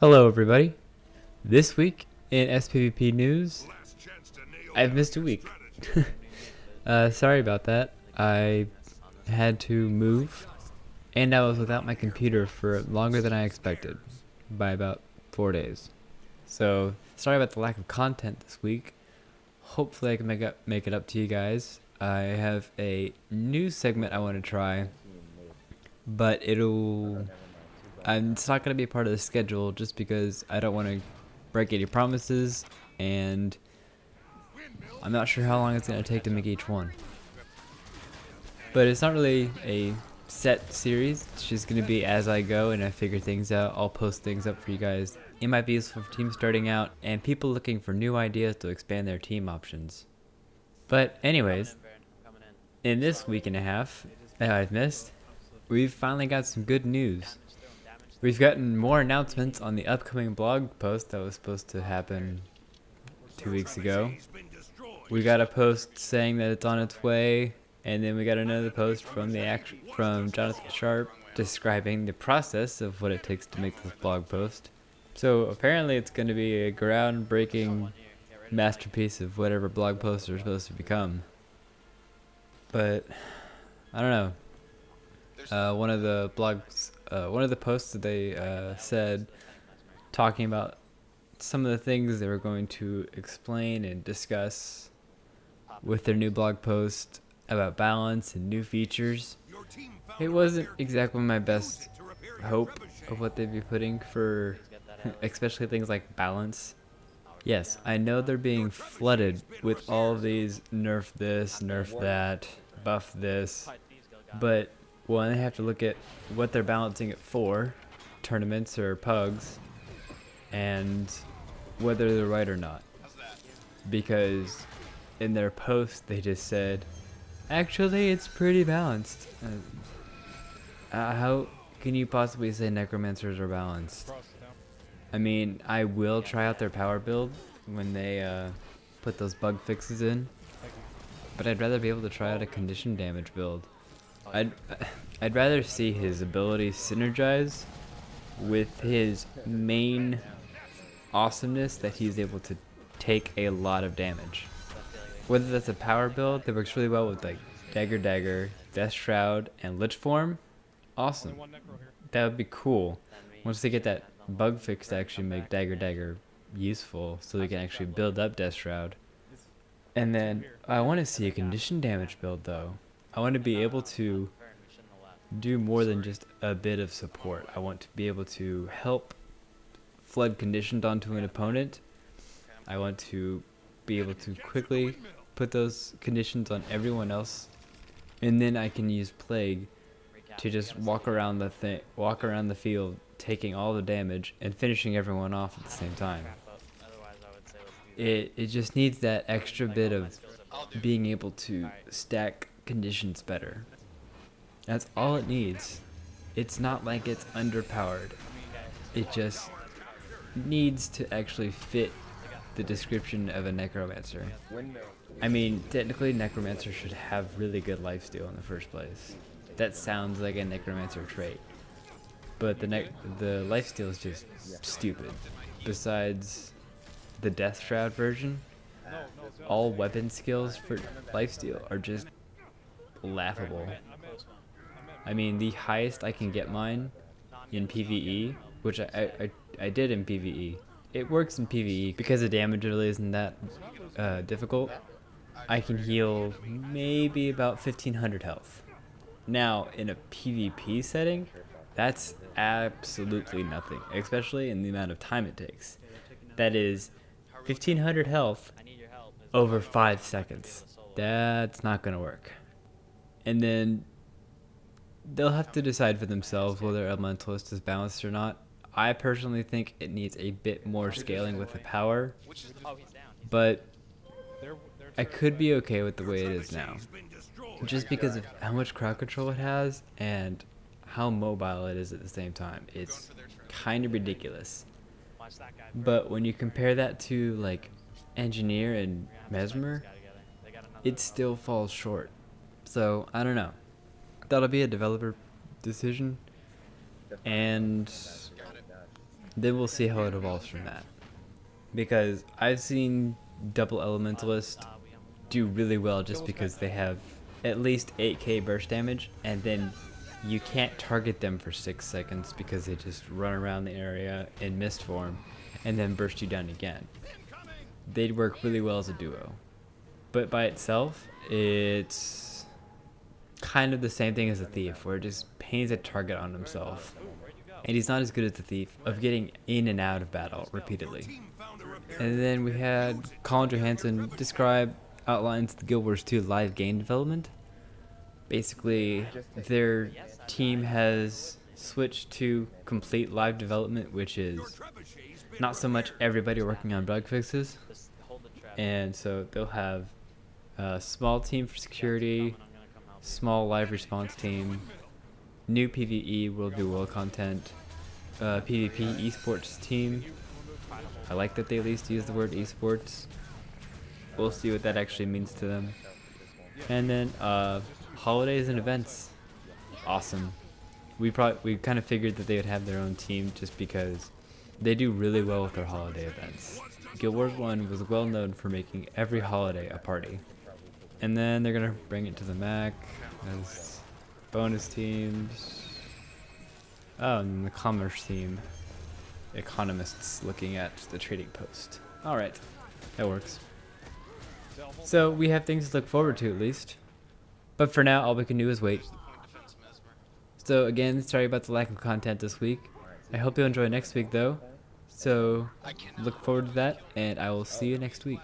Hello everybody. This week in SPVP news, I've missed a week. Sorry about that. I had to move and I was without my computer for longer than I expected, by about 4 days. So sorry about the lack of content this week. Hopefully I can make it up to you guys. I have a new segment I want to try, but it's not going to be a part of the schedule just because I don't want to break any promises, and I'm not sure how long it's going to take to make each one. But it's not really a set series. It's just going to be as I go and I figure things out. I'll post things up for you guys. It might be useful for teams starting out and people looking for new ideas to expand their team options. But anyways, in this week and a half that I've missed, we've finally got some good news. We've gotten more announcements on the upcoming blog post that was supposed to happen 2 weeks ago. We got a post saying that it's on its way, and then we got another post from Jonathan Sharp describing the process of what it takes to make this blog post. So apparently it's going to be a groundbreaking masterpiece of whatever blog posts are supposed to become. But I don't know. One of the posts that they said, talking about some of the things they were going to explain and discuss with their new blog post about balance and new features. It wasn't exactly my best hope of what they'd be putting for, especially things like balance. Yes, I know they're being flooded with all these nerf this, nerf that, buff this, but one, they have to look at what they're balancing it for, tournaments or pugs, and whether they're right or not. Because in their post they just said, actually it's pretty balanced. How can you possibly say necromancers are balanced? I mean, I will try out their power build when they put those bug fixes in, but I'd rather be able to try out a condition damage build. I'd rather see his abilities synergize with his main awesomeness that he's able to take a lot of damage. Whether that's a power build that works really well with like Dagger, Death Shroud, and Lich Form, awesome. That would be cool. Once they get that bug fix to actually make Dagger useful so we can actually build up Death Shroud. And then I want to see a condition damage build though. I want to be able to do more than just a bit of support. I want to be able to help flood conditions onto an opponent. I want to be able to quickly put those conditions on everyone else, and then I can use Plague to just walk around the field, taking all the damage and finishing everyone off at the same time. It just needs that extra bit of being able to stack conditions better. That's all it needs. It's not like it's underpowered. It just needs to actually fit the description of a necromancer. I mean, technically necromancer should have really good lifesteal in the first place. That sounds like a necromancer trait, but the lifesteal is just stupid. Besides the Death Shroud version, all weapon skills for lifesteal are just laughable. I mean, the highest I can get mine in PvE, which I did in PvE. It works in PvE because the damage really isn't that difficult. I can heal maybe about 1500 health. Now, in a PvP setting, that's absolutely nothing, especially in the amount of time it takes. That is 1500 health over 5 seconds. That's not going to work. And then they'll have to decide for themselves whether Elementalist is balanced or not. I personally think it needs a bit more scaling with the power, but I could be okay with the way it is now, just because of how much crowd control it has and how mobile it is at the same time. It's kind of ridiculous. But when you compare that to like Engineer and Mesmer, it still falls short. So I don't know. That'll be a developer decision, and Then we'll see how it evolves from that. Because I've seen double elementalist do really well just because they have at least 8k burst damage, and then you can't target them for 6 seconds because they just run around the area in mist form and then burst you down again. They'd work really well as a duo. But by itself, it's kind of the same thing as a thief, where it just paints a target on himself. And he's not as good as the thief of getting in and out of battle repeatedly. And then we had Colin Johansson outlines the Guild Wars 2 live game development. Basically, their team has switched to complete live development, which is not so much everybody working on bug fixes. And so they'll have a small team for security, small live response team, new PvE World v World content, PvP esports team. I like that they at least use the word esports. We'll see what that actually means to them. And then holidays and events. Awesome. We kind of figured that they would have their own team just because they do really well with their holiday events. Guild Wars 1 was well known for making every holiday a party. And then they're gonna bring it to the Mac as bonus teams. Oh, and the commerce team. Economists looking at the trading post. Alright, that works. So we have things to look forward to at least. But for now, all we can do is wait. So again, sorry about the lack of content this week. I hope you'll enjoy next week though. So look forward to that, and I will see you next week.